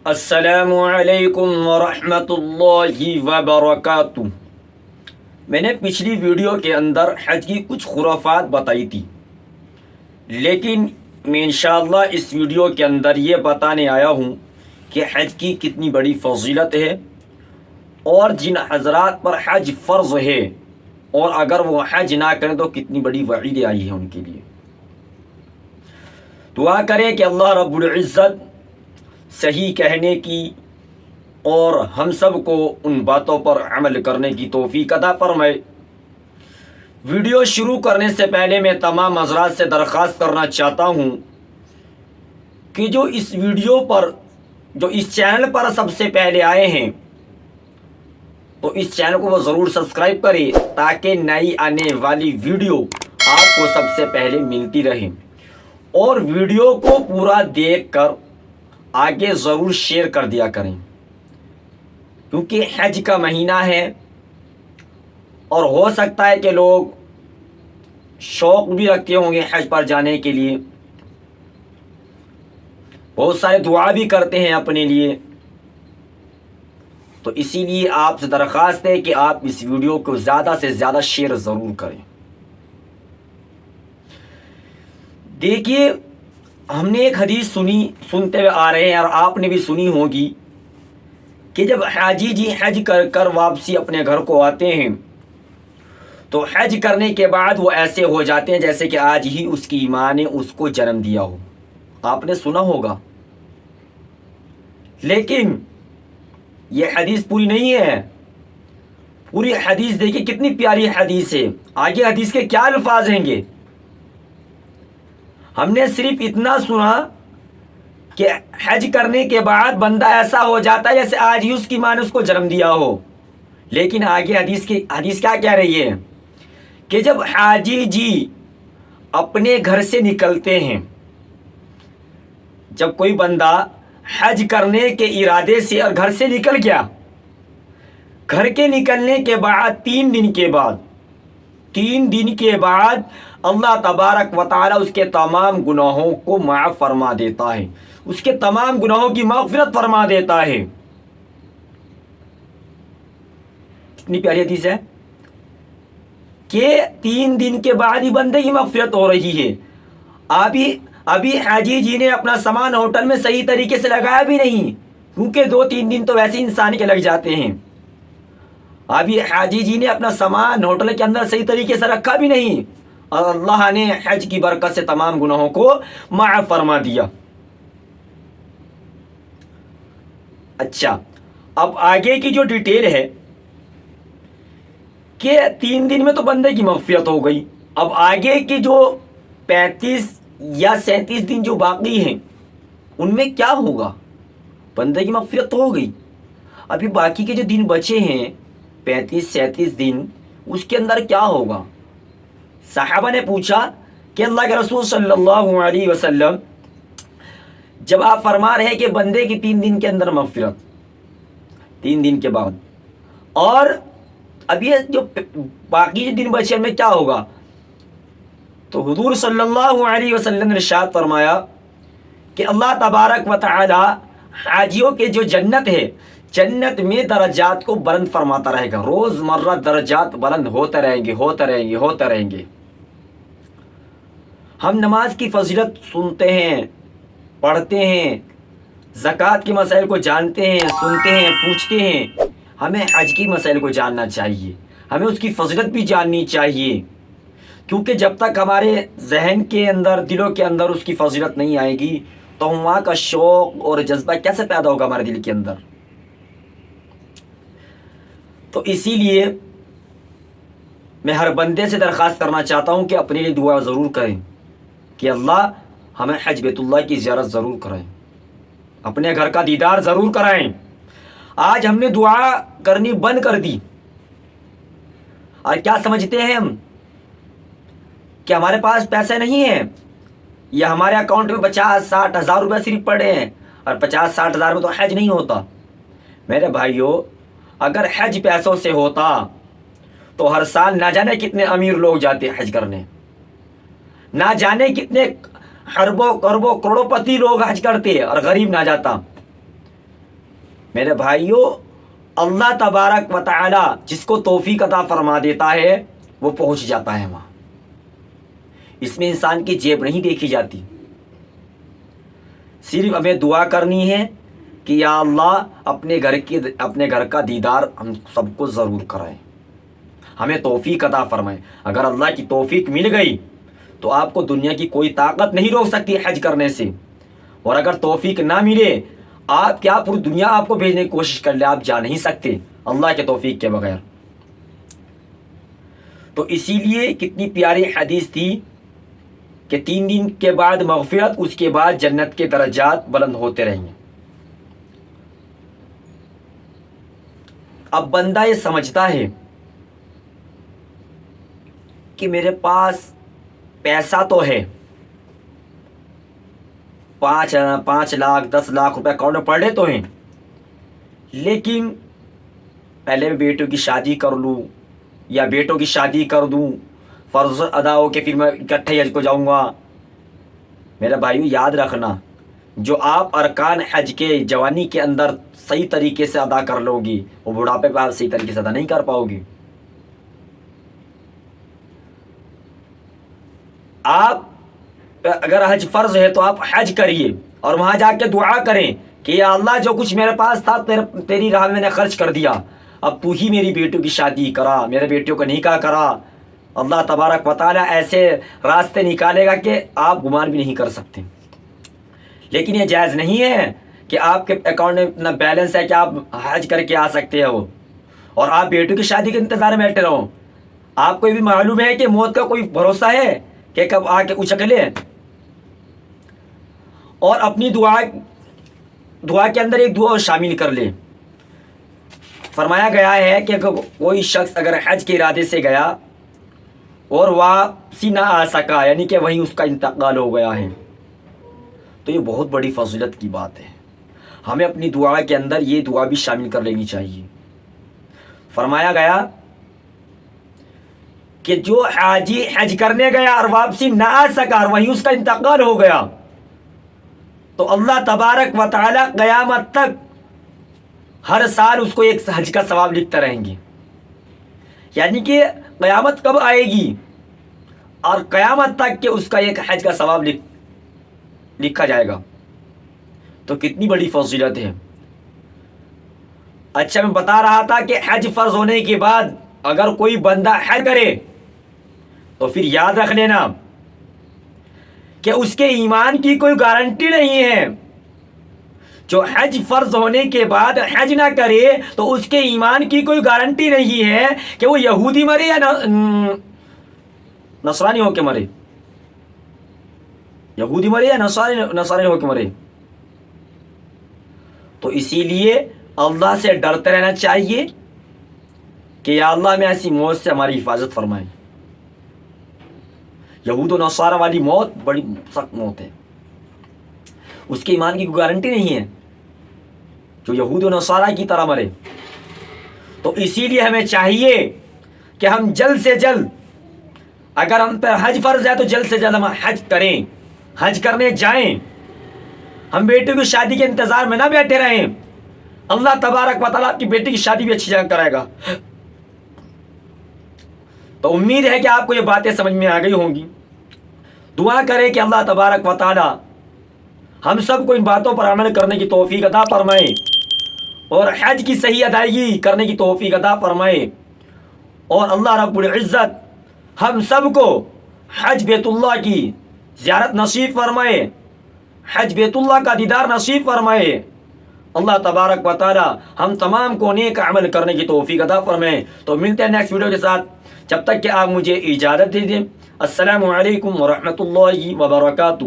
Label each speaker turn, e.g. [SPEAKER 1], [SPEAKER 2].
[SPEAKER 1] السلام علیکم ورحمۃ اللہ وبرکاتہ۔ میں نے پچھلی ویڈیو کے اندر حج کی کچھ خرافات بتائی تھی، لیکن میں انشاءاللہ اس ویڈیو کے اندر یہ بتانے آیا ہوں کہ حج کی کتنی بڑی فضیلت ہے، اور جن حضرات پر حج فرض ہے اور اگر وہ حج نہ کریں تو کتنی بڑی وعید آئی ہے ان کے لیے۔ دعا کریں کہ اللہ رب العزت صحیح کہنے کی اور ہم سب کو ان باتوں پر عمل کرنے کی توفیق عطا فرمائے۔ ویڈیو شروع کرنے سے پہلے میں تمام حضرات سے درخواست کرنا چاہتا ہوں کہ جو اس ویڈیو پر جو اس چینل پر سب سے پہلے آئے ہیں تو اس چینل کو وہ ضرور سبسکرائب کریں تاکہ نئی آنے والی ویڈیو آپ کو سب سے پہلے ملتی رہے، اور ویڈیو کو پورا دیکھ کر آگے ضرور شیئر کر دیا کریں، کیونکہ حج کا مہینہ ہے اور ہو سکتا ہے کہ لوگ شوق بھی رکھتے ہوں گے حج پر جانے کے لیے، بہت سارے دعا بھی کرتے ہیں اپنے لیے، تو اسی لیے آپ سے درخواست ہے کہ آپ اس ویڈیو کو زیادہ سے زیادہ شیئر ضرور کریں۔ دیکھیے، ہم نے ایک حدیث سنتے ہوئے آ رہے ہیں اور آپ نے بھی سنی ہوگی کہ جب حاجی جی حج کر کر واپسی اپنے گھر کو آتے ہیں تو حج کرنے کے بعد وہ ایسے ہو جاتے ہیں جیسے کہ آج ہی اس کی ماں نے اس کو جنم دیا ہو۔ آپ نے سنا ہوگا، لیکن یہ حدیث پوری نہیں ہے۔ پوری حدیث دیکھیے کتنی پیاری حدیث ہے، آگے حدیث کے کیا الفاظ ہیں گے۔ ہم نے صرف اتنا سنا کہ حج کرنے کے بعد بندہ ایسا ہو جاتا ہے جیسے آج ہی اس کی ماں نے اس کو جنم دیا ہو، لیکن آگے حدیث کیا کہہ رہی ہے کہ جب حاجی جی اپنے گھر سے نکلتے ہیں، جب کوئی بندہ حج کرنے کے ارادے سے اور گھر سے نکل گیا، گھر کے نکلنے کے بعد 3 دن کے بعد اللہ تبارک و تعالی اس کے تمام گناہوں کو معاف فرما دیتا ہے، اس کے تمام گناہوں کی مغفرت فرما دیتا ہے۔ کتنی پیاری حدیث ہے کہ 3 دن کے بعد ہی بندے کی مغفرت ہو رہی ہے۔ ابھی حاجی جی نے اپنا سامان ہوٹل میں صحیح طریقے سے لگایا بھی نہیں، کیونکہ 2-3 دن تو ویسے انسان کے لگ جاتے ہیں۔ ابھی حاجی جی نے اپنا سامان ہوٹل کے اندر صحیح طریقے سے رکھا بھی نہیں، اور اللہ نے حج کی برکت سے تمام گناہوں کو معاف فرما دیا۔ اچھا، اب آگے کی جو ڈیٹیل ہے کہ 3 دن میں تو بندے کی مغفرت ہو گئی، اب آگے کی جو 35 یا 37 دن جو باقی ہیں ان میں کیا ہوگا؟ بندے کی مغفرت تو ہو گئی، ابھی باقی کے جو دن بچے ہیں 35-37 دن، اس کے اندر کیا ہوگا؟ صحابہ نے پوچھا کہ اللہ کے رسول صلی اللہ علیہ وسلم، جب آپ فرما رہے ہیں کہ بندے کی 3 دن کے اندر مغفرت، 3 دن کے بعد، اور اب یہ جو باقی دن بچے میں کیا ہوگا؟ تو حضور صلی اللہ علیہ وسلم نے ارشاد فرمایا کہ اللہ تبارک و تعالی حاجیوں کے جو جنت ہے، جنت میں درجات کو بلند فرماتا رہے گا، روز مرہ درجات بلند ہوتے رہیں گے۔ ہم نماز کی فضیلت سنتے ہیں، پڑھتے ہیں، زکوٰۃ کے مسائل کو جانتے ہیں، سنتے ہیں، پوچھتے ہیں، ہمیں حج کی مسائل کو جاننا چاہیے، ہمیں اس کی فضیلت بھی جاننی چاہیے، کیونکہ جب تک ہمارے ذہن کے اندر، دلوں کے اندر اس کی فضیلت نہیں آئے گی تو وہاں کا شوق اور جذبہ کیسے پیدا ہوگا ہمارے دل کے اندر؟ تو اسی لیے میں ہر بندے سے درخواست کرنا چاہتا ہوں کہ اپنے لیے دعا ضرور کریں کہ اللہ ہمیں حج بیت اللہ کی زیارت ضرور کرائیں، اپنے گھر کا دیدار ضرور کرائیں۔ آج ہم نے دعا کرنی بند کر دی، اور کیا سمجھتے ہیں ہم کہ ہمارے پاس پیسے نہیں ہیں، یا ہمارے اکاؤنٹ میں 50-60 ہزار روپے صرف پڑے ہیں، اور 50-60 ہزار میں تو حج نہیں ہوتا۔ میرے بھائیو، اگر حج پیسوں سے ہوتا تو ہر سال نہ جانے کتنے امیر لوگ جاتے حج کرنے، نہ جانے کتنے اربوں کروڑوں پتی لوگ حج کرتے اور غریب نہ جاتا۔ میرے بھائیوں، اللہ تبارک و تعالی جس کو توفیق عطا فرما دیتا ہے وہ پہنچ جاتا ہے وہاں. اس میں انسان کی جیب نہیں دیکھی جاتی. صرف ہمیں دعا کرنی ہے کہ یا اللہ اپنے گھر کا دیدار ہم سب کو ضرور کرائیں، ہمیں توفیق عطا فرمائیں. اگر اللہ کی توفیق مل گئی تو آپ کو دنیا کی کوئی طاقت نہیں روک سکتی حج کرنے سے. اور اگر توفیق نہ ملے، آپ کیا پوری دنیا آپ کو بھیجنے کی کوشش کر لے، آپ جا نہیں سکتے اللہ کے توفیق کے بغیر. تو اسی لیے کتنی پیاری حدیث تھی کہ 3 دن کے بعد مغفرت، اس کے بعد جنت کے درجات بلند ہوتے رہیں گے. اب بندہ یہ سمجھتا ہے کہ میرے پاس پیسہ تو ہے، 5 لاکھ 10 لاکھ روپے اکاؤنٹ میں پڑے تو ہیں، لیکن پہلے میں بیٹوں کی شادی کر لوں یا بیٹوں کی شادی کر دوں، فرض ادا ہو کے پھر میں اکٹھے حج کو جاؤں گا. میرے بھائیو یاد رکھنا، جو آپ ارکان حج کے جوانی کے اندر صحیح طریقے سے ادا کر لو گی، وہ بڑھاپے پہ آپ صحیح طریقے سے ادا نہیں کر پاؤ گی. آپ اگر حج فرض ہے تو آپ حج کریے اور وہاں جا کے دعا کریں کہ یا اللہ جو کچھ میرے پاس تھا تیری راہ میں نے خرچ کر دیا، اب تو ہی میری بیٹوں کی شادی کرا، میرے بیٹوں کا نکاح کرا. اللہ تبارک و تعالیٰ ایسے راستے نکالے گا کہ آپ گمان بھی نہیں کر سکتے. لیکن یہ جائز نہیں ہے کہ آپ کے اکاؤنٹ میں اتنا بیلنس ہے کہ آپ حج کر کے آ سکتے ہو اور آپ بیٹوں کی شادی کے انتظار میں بیٹھے رہو. آپ کو بھی معلوم ہے کہ موت کا کوئی بھروسہ ہے کہ کب آ کے اچک لے. اور اپنی دعا کے اندر ایک دعا شامل کر لے. فرمایا گیا ہے کہ کوئی شخص اگر حج کے ارادے سے گیا اور واپسی نہ آ سکا، یعنی کہ وہیں اس کا انتقال ہو گیا ہے، تو یہ بہت بڑی فضیلت کی بات ہے. ہمیں اپنی دعا کے اندر یہ دعا بھی شامل کر لینی چاہیے. فرمایا گیا کہ جو حاجی حج کرنے گیا اور واپسی نہ آ سکا اور وہیں اس کا انتقال ہو گیا، تو اللہ تبارک و تعالی قیامت تک ہر سال اس کو ایک حج کا ثواب لکھتے رہیں گے. یعنی کہ قیامت کب آئے گی اور قیامت تک کہ اس کا ایک حج کا ثواب لکھا جائے گا. تو کتنی بڑی فضیلت ہے. اچھا، میں بتا رہا تھا کہ حج فرض ہونے کے بعد اگر کوئی بندہ حج کرے تو پھر یاد رکھ لینا کہ اس کے ایمان کی کوئی گارنٹی نہیں ہے. جو حج فرض ہونے کے بعد حج نہ کرے تو اس کے ایمان کی کوئی گارنٹی نہیں ہے کہ وہ یہودی مرے یا نصرانی ہو کے مرے، یہودی مرے یا نصرانی ہو کے مرے. تو اسی لیے اللہ سے ڈرتے رہنا چاہیے کہ یا اللہ میں ایسی موت سے ہماری حفاظت فرمائیں. یہود و نصارہ والی موت بڑی سخت موت ہے، اس کے ایمان کی کوئی گارنٹی نہیں ہے جو یہود و نصارہ کی طرح مرے. تو اسی لیے ہمیں چاہیے کہ ہم جلد سے جلد، اگر ہم پر حج فرض ہے تو جلد سے جلد ہم حج کریں، حج کرنے جائیں. ہم بیٹے کی شادی کے انتظار میں نہ بیٹھے رہیں. اللہ تبارک و تعالیٰ آپ کی بیٹی کی شادی بھی اچھی جگہ کرائے گا. تو امید ہے کہ آپ کو یہ باتیں سمجھ میں آ گئی ہوں گی. دعا کریں کہ اللہ تبارک و تعالیٰ ہم سب کو ان باتوں پر عمل کرنے کی توفیق عطا فرمائے اور حج کی صحیح ادائیگی کرنے کی توفیق عطا فرمائے. اور اللہ رب العزت ہم سب کو حج بیت اللہ کی زیارت نصیب فرمائے، حج بیت اللہ کا دیدار نصیب فرمائے. اللہ تبارک و تعالی ہم تمام کو نیک عمل کرنے کی توفیق عطا فرمائے. تو ملتے ہیں نیکسٹ ویڈیو کے ساتھ، جب تک کہ آپ مجھے اجازت دے دیں. السلام علیکم ورحمۃ اللہ وبرکاتہ.